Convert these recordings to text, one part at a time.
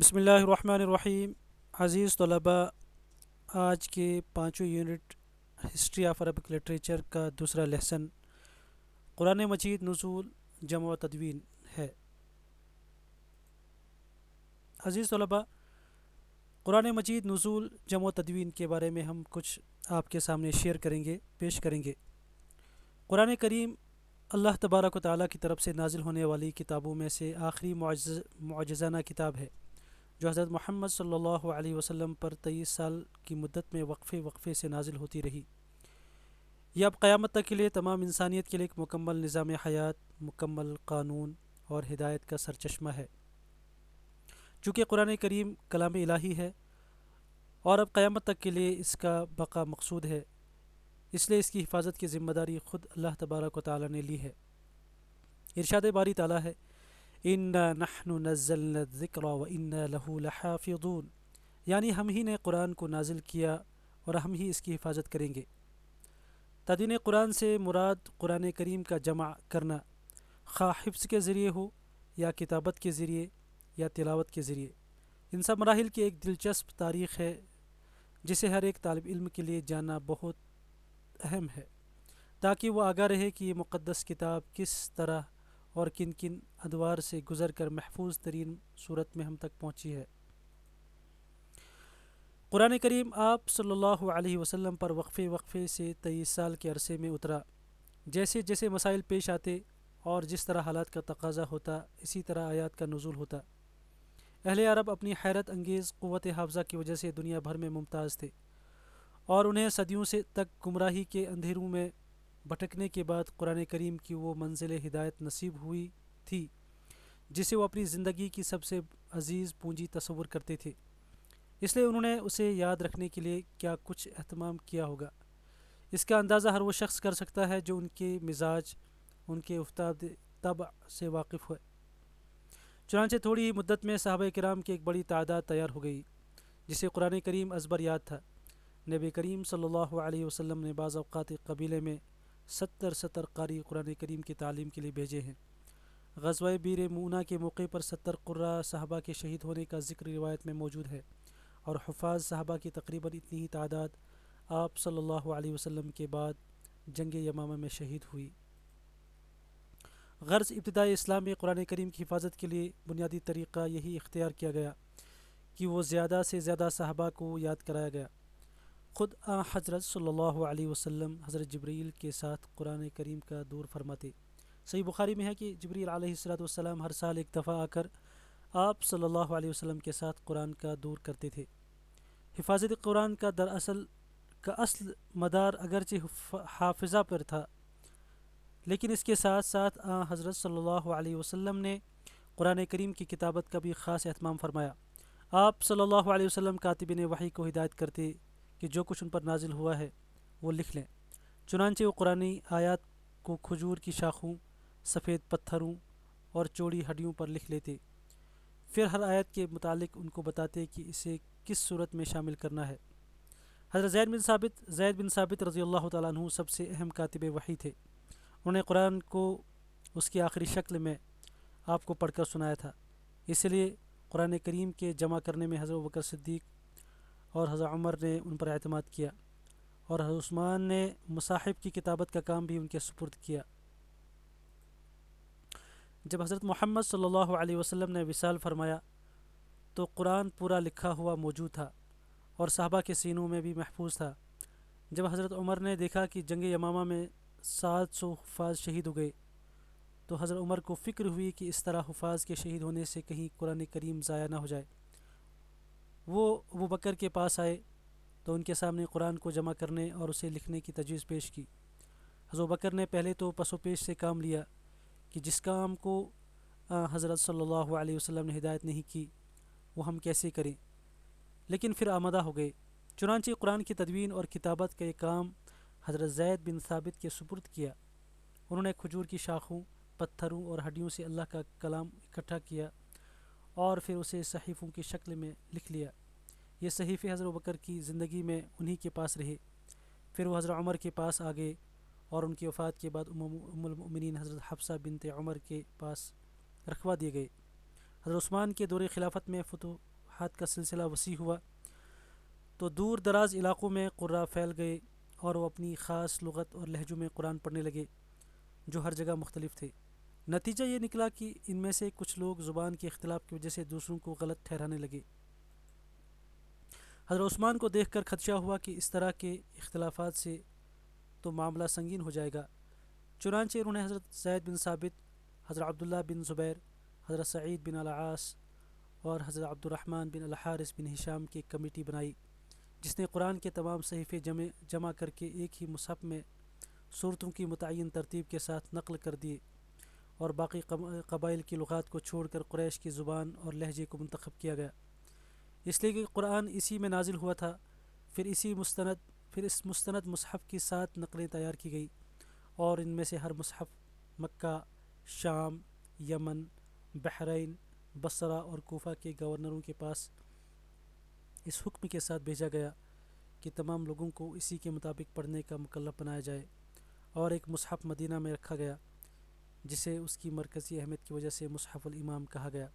बिस्मिल्लाहिर्रहमानिर्रहीम। अज़ीज़ तलबा, आज के पाँचों unit history of Arabic literature का दूसरा लेसन कुरान मजीद नुज़ूल जम व तदवीन है। अज़ीज़ तलबा, कुरान मजीद नुज़ूल जम व तदवीन के बारे में हम कुछ आपके सामने शेयर करेंगे, पेश करेंगे। कुरान करीम अल्लाह तबारक व तआला की तरफ से नाजिल होने वाली किताबों में से आखिरी मुअज्जज़ाना किताब है, जो हज़रत मोहम्मद सल्लल्लाहु अलैहि वसल्लम पर 23 साल की मुद्दत में वक्फ़े वक्फ़े से नाजिल होती रही। यह अब क़यामत तक के लिए तमाम इंसानियत के लिए एक मुकम्मल निज़ाम हयात, मुकम्मल कानून और हिदायत का सरचश्मा है। चूँकि कुरान करीम कलाम इलाही है और अब क़यामत तक के लिए इसका बका मकसूद है, इसलिए इसकी हिफाजत की ज़िम्मेदारी ख़ुद अल्लाह तबारक व तआला ने ली है। इरशाद बारी ताला है, इन्ना नहनु नज़्ज़लना ज़िक्रा व इन्ना लहू लहाफ़िज़ून, यानी हम ही ने कुरान को नाजिल किया और हम ही इसकी हिफाजत करेंगे। तदवीन कुरान से मुराद कुरान करीम का जमा करना, खा हिफ्ज़ के ज़रिए हो या किताबत के ज़रिए या तिलावत के ज़रिए। इन सब मराहिल की एक दिलचस्प तारीख़ है, जिसे हर एक तालिब इल्म के लिए जानना बहुत अहम है, ताकि वो आगाह रहे कि ये मुक़द्दस किताब किस तरह और किन किन अदवार से गुज़र कर महफूज तरीन सूरत में हम तक पहुँची है। कुरान करीम आप सल्लल्लाहु अलैहि वसल्लम पर वक्फ़े वक्फ़े से 23 साल के अरसे में उतरा। जैसे जैसे मसाइल पेश आते और जिस तरह हालात का तकाजा होता, इसी तरह आयात का नुज़ूल होता। अहले अरब अपनी हैरत अंगेज़ क़ुव्वत हाफ़ज़ा की वजह से दुनिया भर में मुमताज़ थे और उन्हें सदियों से तक गुमराही के अंधेरों में भटकने के बाद कुरान करीम की वो मंजिल हिदायत नसीब हुई थी, जिसे वो अपनी ज़िंदगी की सबसे अजीज़ पूंजी तस्वुर करते थे। इसलिए उन्होंने उसे याद रखने के लिए क्या कुछ एहतमाम किया होगा, इसका अंदाज़ा हर वो शख्स कर सकता है जो उनके मिजाज, उनके उफ्ताद तब से वाकिफ़ है। चुनांचे थोड़ी ही मुद्दत में सहाबा किराम की एक बड़ी तादाद तैयार हो गई, जिसे कुरान करीम अज़बर याद था। नबी करीम सल्लल्लाहु अलैहि वसल्लम ने बाज़ औक़ात एक कबीले में 70 कारी कुरान करीम की तालीम के लिए भेजे हैं। ग़ज़वा बीर मूना के मौके पर 70 क़ुर्रा सहाबा के शहीद होने का ज़िक्र रिवायत में मौजूद है और हुफ़ाज़ सहाबा की तकरीबन इतनी ही तादाद आप सल्लल्लाहु अलैहि वसल्लम के बाद जंग यमामा में शहीद हुई। गर्ज़ इब्तिदाई इस्लाम में कुरान करीम की हिफाजत के लिए बुनियादी तरीक़ा यही इख्तियार किया गया कि वो ज़्यादा से ज़्यादा सहाबा को याद कराया गया। ख़ुद हज़रत सल्लल्लाहु अलैहि वसल्लम हज़रत जिब्रील के साथ कुरान करीम का दूर फरमाते। सही बुखारी में है कि जिब्रील अलैहिस्सलाम हर साल एक दफ़ा आकर आप सल्लल्लाहु अलैहि वसल्लम के साथ कुरान का दूर करते थे। हिफाजत कुरान का दरअसल का असल मदार अगरचे हाफिज़ा पर था, लेकिन इसके साथ साथ हज़रत सल्लल्लाहु अलैहि वसल्लम ने कुरान करीम की किताबत का भी ख़ास एहतमाम फरमाया। आप सल्लल्लाहु अलैहि वसल्लम कातिबिन वही को हिदायत करते कि जो कुछ उन पर नाजिल हुआ है वो लिख लें। चुनांचे वो कुरानी आयात को खजूर की शाखों, सफ़ेद पत्थरों और चौड़ी हड्डियों पर लिख लेते, फिर हर आयत के मुतालिक उनको बताते कि इसे किस सूरत में शामिल करना है। हज़रत ज़ैद बिन साबित रज़ी अल्लाह तआला अन्हु सबसे अहम कातिब वही थे। उन्होंने कुरान को उसकी आखिरी शक्ल में आपको पढ़कर सुनाया था। इसलिए कुरान करीम के जमा करने में हज़रत बकर सिद्दीक़ और हज़रत उमर ने उन पर एतमाद किया और हज़रत उस्मान ने मुसाहिब की किताबत का काम भी उनके सुपुर्द किया। जब हज़रत मोहम्मद सल्लल्लाहु अलैहि वसल्लम ने विसाल फरमाया तो कुरान पूरा लिखा हुआ मौजूद था और सहाबा के सीनों में भी महफूज था। जब हज़रत उमर ने देखा कि जंग यमामा में 700 हुफ़ाज़ शहीद हो गए, तो हज़रत उमर को फ़िक्र हुई कि इस तरह हुफ़ाज़ के शहीद होने से कहीं कुरान करीम ज़ाया ना हो जाए। वो अबू बकर के पास आए तो उनके सामने कुरान को जमा करने और उसे लिखने की तजवीज़ पेश की। हज़रत बकर ने पहले तो पसोपेश से काम लिया कि जिस काम को हज़रत सल्लल्लाहु अलैहि वसल्लम ने हिदायत नहीं की वो हम कैसे करें, लेकिन फिर आमदा हो गए। चुनांचे कुरान की तदवीन और किताबत का ये काम हज़रत ज़ैद बिन साबित के सुपुर्द किया। उन्होंने खजूर की शाखों, पत्थरों और हड्डियों से अल्लाह का कलाम इकट्ठा किया और फिर उसे सहीफ़ों की शक्ल में लिख लिया। ये सहीफ़े हज़रत बकर की ज़िंदगी में उन्हीं के पास रहे। फिर वो हज़रत उमर के पास आ गए और उनकी वफ़ात के बाद उम्मुल मोमिनीन हज़रत हफ्सा बिनते उमर के पास रखवा दिए गए। حضرت عثمان کے دور خلافت میں فتوحات کا سلسلہ وسیع ہوا تو دور دراز علاقوں میں قراء پھیل گئے اور وہ اپنی خاص لغت اور لہجوں میں قرآن پڑھنے لگے جو ہر جگہ مختلف تھے۔ نتیجہ یہ نکلا کہ ان میں سے کچھ لوگ زبان کے اختلاف کی وجہ سے دوسروں کو غلط ٹھہرانے لگے۔ حضرت عثمان کو دیکھ کر خدشہ ہوا کہ اس طرح کے اختلافات سے تو معاملہ سنگین ہو جائے گا، چنانچہ انہوں نے حضرت زید بن ثابت، حضرت عبداللہ بن زبیر، حضرت سعید بن العاص اور حضرت عبد الرحمن بن الحارث بن ہشام کی ایک کمیٹی بنائی جس نے قرآن کے تمام صحیفے جمع کر کے ایک ہی مصحف میں صورتوں کی متعین ترتیب کے ساتھ نقل کر دیے اور باقی قبائل کی لغات کو چھوڑ کر قریش کی زبان اور لہجے کو منتخب کیا گیا، اس لیے کہ قرآن اسی میں نازل ہوا تھا۔ پھر اس مستند مصحف کی 7 نقلیں تیار کی گئی اور ان میں سے ہر مصحف مکہ، شام، یمن، بحرین، بصرہ اور کوفہ کے گورنروں کے پاس اس حکم کے ساتھ بھیجا گیا کہ تمام لوگوں کو اسی کے مطابق پڑھنے کا مکلف بنایا جائے، اور ایک مصحف مدینہ میں رکھا گیا جسے اس کی مرکزی اہمیت کی وجہ سے مصحف الامام کہا گیا۔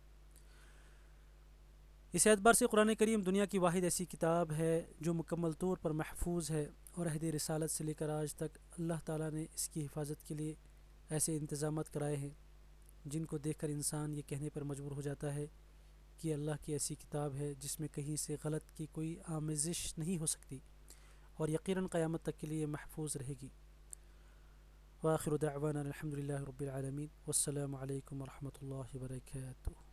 اس اعتبار سے قرآن کریم دنیا کی واحد ایسی کتاب ہے جو مکمل طور پر محفوظ ہے، اور عہد رسالت سے لے کر آج تک اللہ تعالیٰ نے اس کی حفاظت کے لیے ایسے انتظامات کرائے ہیں جن کو دیکھ کر انسان یہ کہنے پر مجبور ہو جاتا ہے کہ اللہ کی ایسی کتاب ہے جس میں کہیں سے غلط کی کوئی آمیزش نہیں ہو سکتی، اور یقیناً قیامت تک کے لیے محفوظ رہے گی۔ وآخر دعوانا الحمد للہ رب العالمین، والسلام علیکم ورحمۃ اللہ وبرکاتہ۔